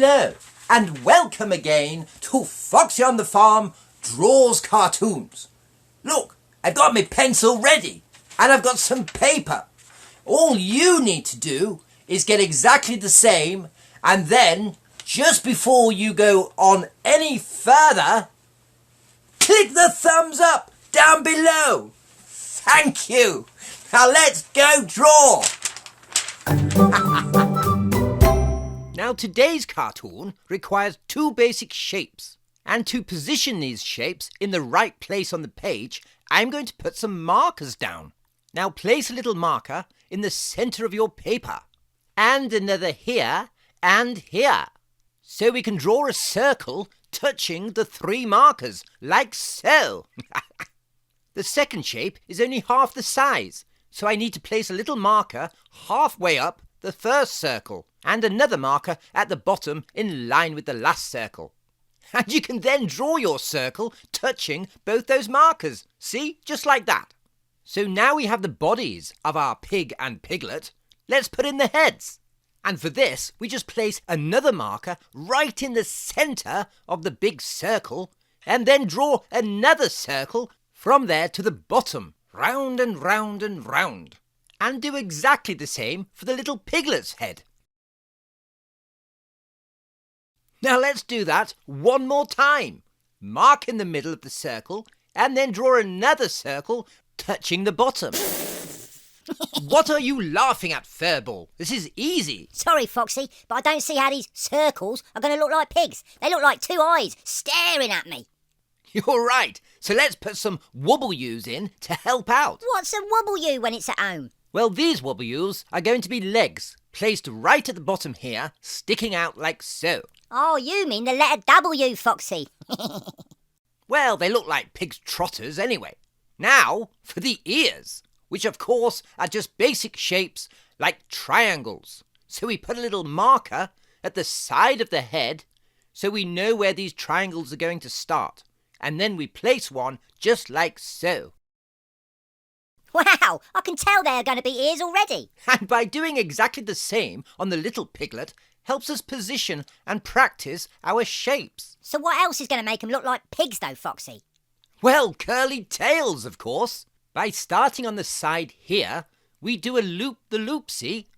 below, and welcome again to Foxy on the Farm Draws Cartoons. Look, I've got my pencil ready, and I've got some paper. All you need to do is get exactly the same, and then, just before you go on any further, click the thumbs up down below. Thank you. Now let's go draw. Now today's cartoon requires two basic shapes. And to position these shapes in the right place on the page, I'm going to put some markers down. Now place a little marker in the centre of your paper. And another here and here. So we can draw a circle touching the three markers, like so. The second shape is only half the size, so I need to place a little marker halfway up the first circle and another marker at the bottom in line with the last circle. And you can then draw your circle touching both those markers. See? Just like that. So now we have the bodies of our pig and piglet. Let's put in the heads. And for this, we just place another marker right in the centre of the big circle and then draw another circle from there to the bottom, round and round and round. And do exactly the same for the little piglet's head. Now let's do that one more time. Mark in the middle of the circle and then draw another circle touching the bottom. What are you laughing at, Furball? This is easy. Sorry, Foxy, but I don't see how these circles are going to look like pigs. They look like two eyes staring at me. You're right. So let's put some wobble-yous in to help out. What's a wobble-you when it's at home? Well, these wobble-yous are going to be legs, placed right at the bottom here, sticking out like so. Oh, you mean the letter W, Foxy. Well, they look like pig's trotters anyway. Now, for the ears, which of course are just basic shapes like triangles. So we put a little marker at the side of the head so we know where these triangles are going to start. And then we place one just like so. Wow, I can tell there are going to be ears already. And by doing exactly the same on the little piglet, helps us position and practice our shapes. So what else is going to make them look like pigs though, Foxy? Well, curly tails, of course. By starting on the side here, we do a loop-the-loop, see?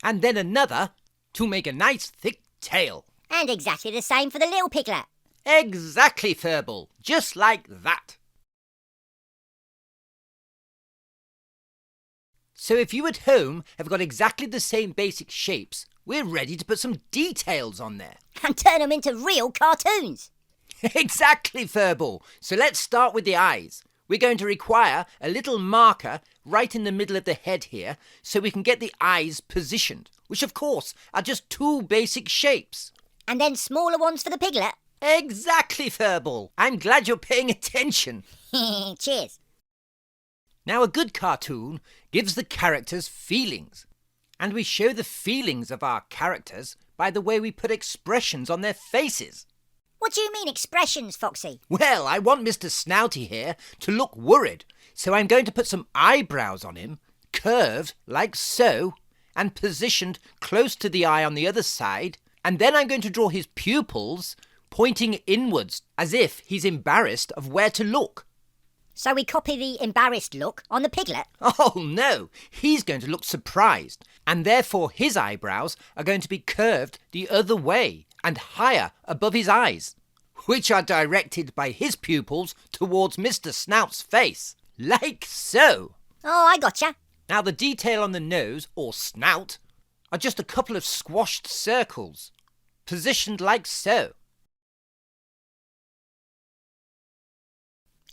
And then another to make a nice thick tail. And exactly the same for the little piglet. Exactly, Furball. Just like that. So if you at home have got exactly the same basic shapes, we're ready to put some details on there. And turn them into real cartoons. Exactly, Furball. So let's start with the eyes. We're going to require a little marker right in the middle of the head here so we can get the eyes positioned, which of course are just two basic shapes. And then smaller ones for the piglet. Exactly, Furball. I'm glad you're paying attention. Cheers. Now, a good cartoon gives the characters feelings. And we show the feelings of our characters by the way we put expressions on their faces. What do you mean expressions, Foxy? Well, I want Mr. Snouty here to look worried, so I'm going to put some eyebrows on him, curved like so, and positioned close to the eye on the other side, and then I'm going to draw his pupils pointing inwards as if he's embarrassed of where to look. So we copy the embarrassed look on the piglet? Oh no, he's going to look surprised, and therefore his eyebrows are going to be curved the other way and higher above his eyes, which are directed by his pupils towards Mr. Snout's face, like so. Oh, I gotcha. Now the detail on the nose, or snout, are just a couple of squashed circles, positioned like so.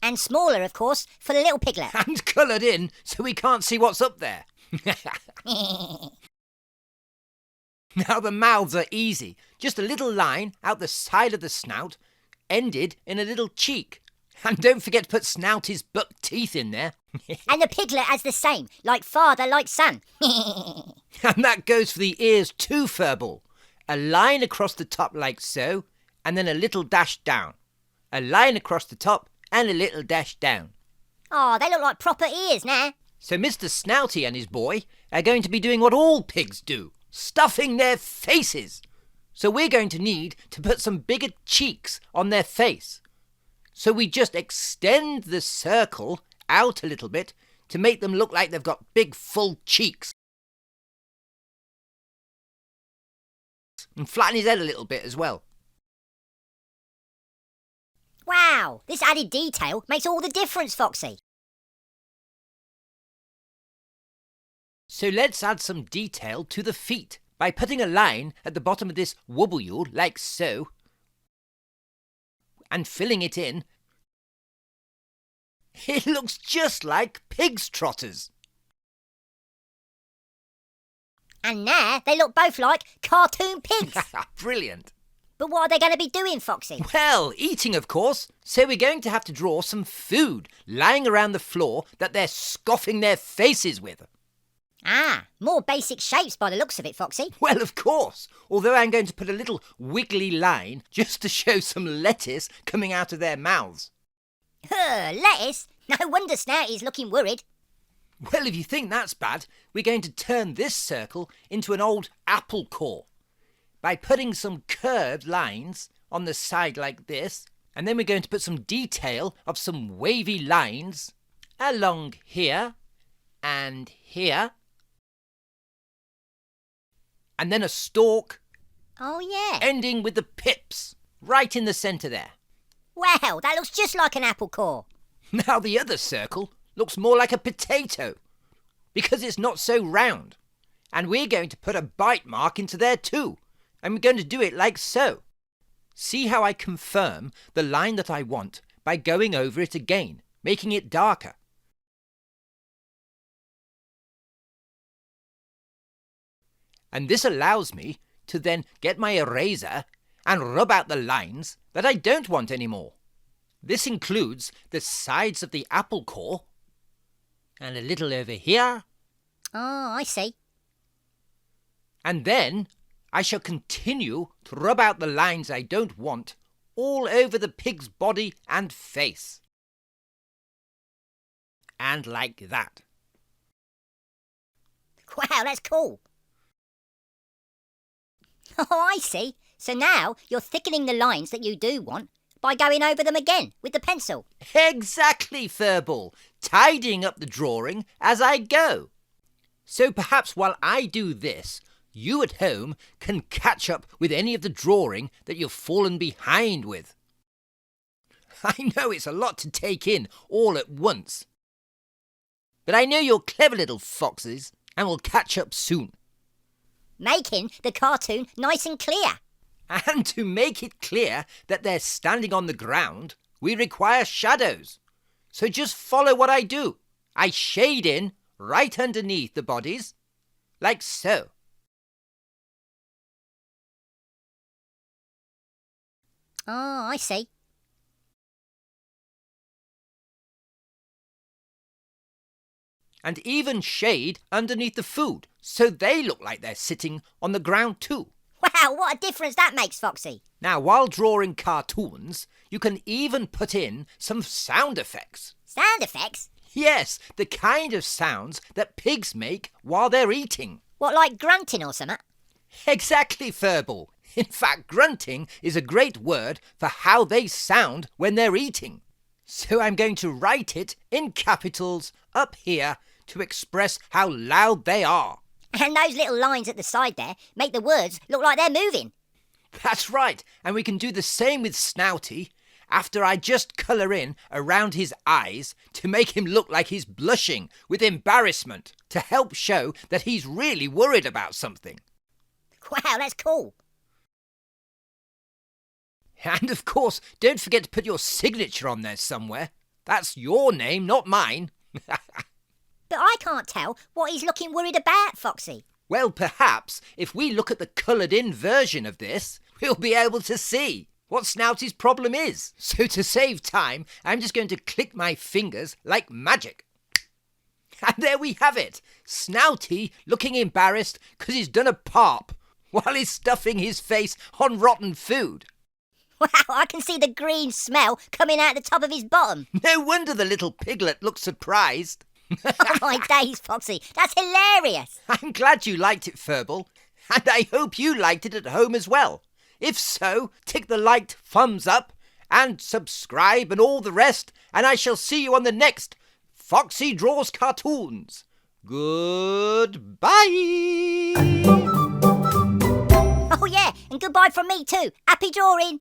And smaller, of course, for the little piglet. And coloured in so we can't see what's up there. Now the mouths are easy. Just a little line out the side of the snout, ended in a little cheek. And don't forget to put Snouty's buck teeth in there. And the piglet has the same, like father, like son. And that goes for the ears too, Furball. A line across the top like so, and then a little dash down. A line across the top, and a little dash down. Oh, they look like proper ears now. So Mr. Snouty and his boy are going to be doing what all pigs do, stuffing their faces. So we're going to need to put some bigger cheeks on their face. So we just extend the circle out a little bit to make them look like they've got big full cheeks. And flatten his head a little bit as well. Wow, this added detail makes all the difference, Foxy. So let's add some detail to the feet by putting a line at the bottom of this wobble like so, and filling it in. It looks just like pig's trotters. And now they look both like cartoon pigs. Brilliant. But what are they going to be doing, Foxy? Well, eating, of course. So we're going to have to draw some food lying around the floor that they're scoffing their faces with. Ah, more basic shapes by the looks of it, Foxy. Well, of course. Although I'm going to put a little wiggly line just to show some lettuce coming out of their mouths. Lettuce? No wonder Snouty's looking worried. Well, if you think that's bad, we're going to turn this circle into an old apple core by putting some curved lines on the side like this, and then we're going to put some detail of some wavy lines along here and here, and then a stalk. Oh, yeah. Ending with the pips right in the centre there. Well, that looks just like an apple core. Now the other circle looks more like a potato because it's not so round. And we're going to put a bite mark into there too. And we're going to do it like so. See how I confirm the line that I want by going over it again, making it darker. And this allows me to then get my eraser and rub out the lines that I don't want anymore. This includes the sides of the apple core and a little over here. Oh, I see. And then I shall continue to rub out the lines I don't want all over the pig's body and face. And like that. Wow, that's cool. Oh, I see. So now you're thickening the lines that you do want by going over them again with the pencil. Exactly, Furball. Tidying up the drawing as I go. So perhaps while I do this, you at home can catch up with any of the drawing that you've fallen behind with. I know it's a lot to take in all at once. But I know you're clever little foxes and will catch up soon. Making the cartoon nice and clear. And to make it clear that they're standing on the ground, we require shadows. So just follow what I do. I shade in right underneath the bodies, like so. Oh, I see. And even shade underneath the food, so they look like they're sitting on the ground too. Wow, what a difference that makes, Foxy. Now, while drawing cartoons, you can even put in some sound effects. Sound effects? Yes, the kind of sounds that pigs make while they're eating. What, like grunting or something? Exactly, Furball. In fact, grunting is a great word for how they sound when they're eating. So I'm going to write it in capitals up here to express how loud they are. And those little lines at the side there make the words look like they're moving. That's right, and we can do the same with Snouty after I just colour in around his eyes to make him look like he's blushing with embarrassment to help show that he's really worried about something. Wow, that's cool. And of course, don't forget to put your signature on there somewhere. That's your name, not mine. But I can't tell what he's looking worried about, Foxy. Well, perhaps if we look at the coloured-in version of this, we'll be able to see what Snouty's problem is. So to save time, I'm just going to click my fingers like magic. And there we have it. Snouty looking embarrassed because he's done a pop while he's stuffing his face on rotten food. Wow, I can see the green smell coming out the top of his bottom. No wonder the little piglet looks surprised. Oh my days, Foxy, that's hilarious. I'm glad you liked it, Furball, and I hope you liked it at home as well. If so, tick the liked thumbs up and subscribe and all the rest, and I shall see you on the next Foxy Draws Cartoons. Goodbye. Oh yeah, and goodbye from me too. Happy drawing.